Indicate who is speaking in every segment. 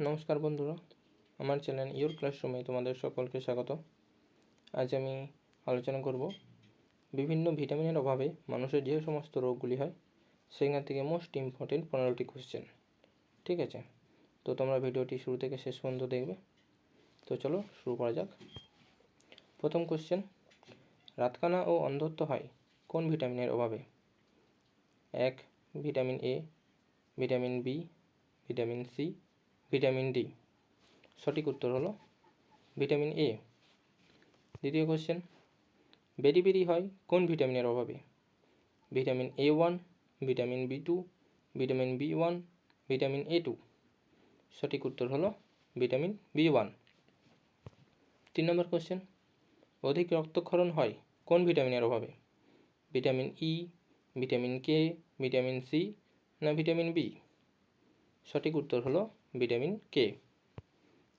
Speaker 1: নমস্কার বন্ধুরা, আমার চ্যানেল ইওর ক্লাসরুমে তোমাদের সকলকে স্বাগত। আজ আমি আলোচনা করব বিভিন্ন ভিটামিনের অভাবে মানুষের যে সমস্ত রোগগুলি হয় সেখান থেকে মোস্ট ইম্পর্টেন্ট 15টি কোশ্চেন। ঠিক আছে, তো তোমরা ভিডিওটি শুরু থেকে শেষ পর্যন্ত দেখবে। তো চলো শুরু করা যাক। প্রথম কোশ্চেন, রাতকানা ও অন্ধত্ব হয় কোন ভিটামিনের অভাবে? 1. Vitamin A, vitamin B, vitamin C, vitamin D. সঠিক উত্তর হলো ভিটামিন এ। দ্বিতীয় কোশ্চেন, বেরি হয় কোন ভিটামিনের অভাবে? Vitamin A1, vitamin B2, vitamin B1, vitamin A2। সঠিক উত্তর হলো ভিটামিন B1। 3 নম্বর কোশ্চেন, অধিক রক্তক্ষরণ হয় কোন ভিটামিনের অভাবে? Vitamin E, vitamin K, vitamin C না ভিটামিন বি? সঠিক উত্তর হলো ভিটামিন কে।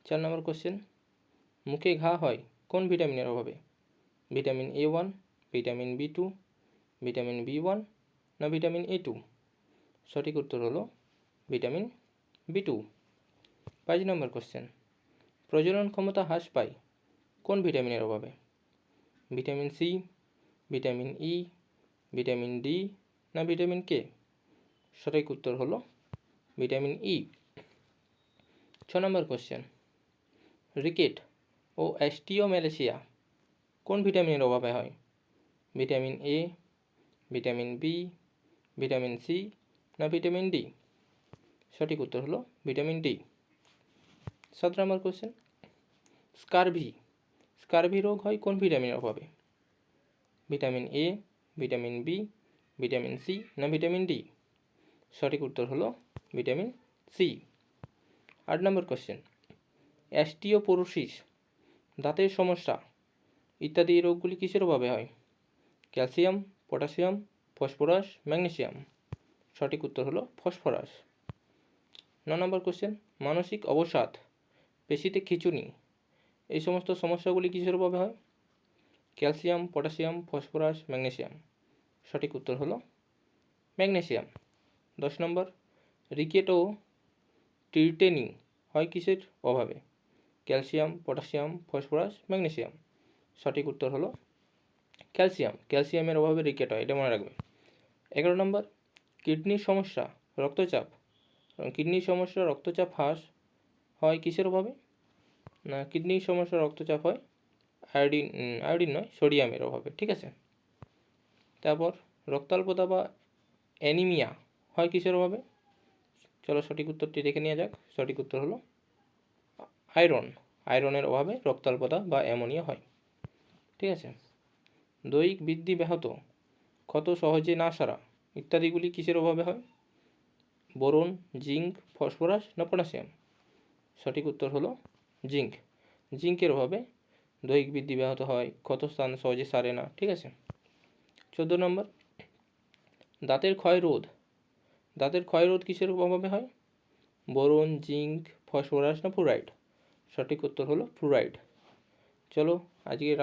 Speaker 1: 4 নম্বর কোশ্চেন, মুখে ঘা হয় কোন ভিটামিনের অভাবে? Vitamin A1, vitamin B2, vitamin B1 না ভিটামিন A2? সঠিক উত্তর হলো ভিটামিন B2। 5 নম্বর কোশ্চেন, প্রজনন ক্ষমতা হ্রাস পায় কোন ভিটামিনের অভাবে? Vitamin C, vitamin E, vitamin D না ভিটামিন কে? সঠিক উত্তর হলো vitamin E. 6 number question, rickets ও অ্যাস্টিওম্যালাসিয়া কোন ভিটামিনের অভাবে হয়? Vitamin A, vitamin B, vitamin C না ভিটামিন ডি? সঠিক উত্তর হলো vitamin D. 7 number question, scurvy রোগ হয় কোন ভিটামিনের অভাবে? Vitamin A, vitamin B, vitamin C না ভিটামিন ডি? সঠিক উত্তর হলো vitamin C. 8 number question, osteoporosis, দাঁতের সমস্যা ইত্যাদি রোগগুলি কিসের অভাবে হয়? Calcium, potassium, phosphorus, magnesium? সঠিক উত্তর হলো ফসফরাস। 9 নম্বর কোশ্চেন, মানসিক অবসাদ, পেশিতে খিঁচুনি এই সমস্ত সমস্যাগুলি কিসের অভাবে হয়? Calcium, potassium, phosphorus, magnesium? সঠিক উত্তর হলো ম্যাগনেসিয়াম। 10 নম্বর, রিকেট ও টিট্যানি হয় কিসের অভাবে? Calcium, potassium, phosphorus, magnesium? সঠিক উত্তর হলো ক্যালসিয়ামের অভাবে রিকেট হয়, এটা মনে রাখবে। 11 নম্বর, কিডনির সমস্যা, রক্তচাপ হ্রাস হয় কিসের অভাবে? না, কিডনির সমস্যা রক্তচাপ হয় আয়োডিন নয়, সোডিয়ামের অভাবে। ঠিক আছে, তারপর রক্তাল্পতা বা অ্যানিমিয়া হয় কিসের অভাবে? চলো সঠিক উত্তরটি দেখে নেওয়া যাক। সঠিক উত্তর হলো আয়রনের অভাবে রক্তাল্পতা বা অ্যামোনিয়া হয়। ঠিক আছে, দৈহিক বৃদ্ধি ব্যাহত, ক্ষত সহজে না সারা ইত্যাদিগুলি কিসের অভাবে হয়? বোরন, জিঙ্ক, ফসফরাস না পটাশিয়াম? সঠিক উত্তর হলো জিঙ্কের অভাবে দৈহিক বৃদ্ধি ব্যাহত হয়, ক্ষত স্থান সহজে সারে না। ঠিক আছে। 14 নম্বর, দাঁতের ক্ষয় রোধ কিসের অভাবে হয়? বোরন, জিঙ্ক, ফসফরাস না ফ্লুরাইড? সঠিক উত্তর হলো ফ্লুরাইড। চলো আজকে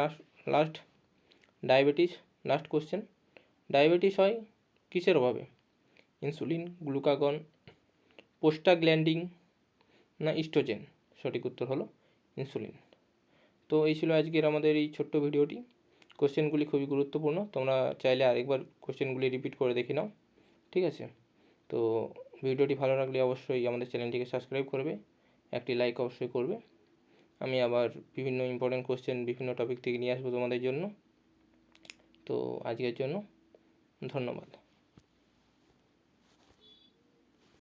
Speaker 1: লাস্ট কোশ্চেন, ডায়াবেটিস হয় কিসের অভাবে? ইনসুলিন, গ্লুকাগন, প্রোস্টাগ্ল্যান্ডিন না ইস্ট্রোজেন? সঠিক উত্তর হলো ইনসুলিন। তো এই ছিল আজকের আমাদের এই ছোট্ট ভিডিওটি। কোশ্চেনগুলি খুবই গুরুত্বপূর্ণ, তোমরা চাইলে আরেকবার কোশ্চেনগুলি রিপিট করে দেখে নাও। ঠিক আছে, তো ভিডিওটি ভালো লাগলে অবশ্যই আমাদের চ্যানেলটিকে সাবস্ক্রাইব করবে, একটি লাইক অবশ্যই করবে। আমি আবার বিভিন্ন ইম্পর্টেন্ট কোশ্চেন বিভিন্ন টপিক থেকে নিয়ে আসবো তোমাদের জন্য। তো আজকের জন্য ধন্যবাদ।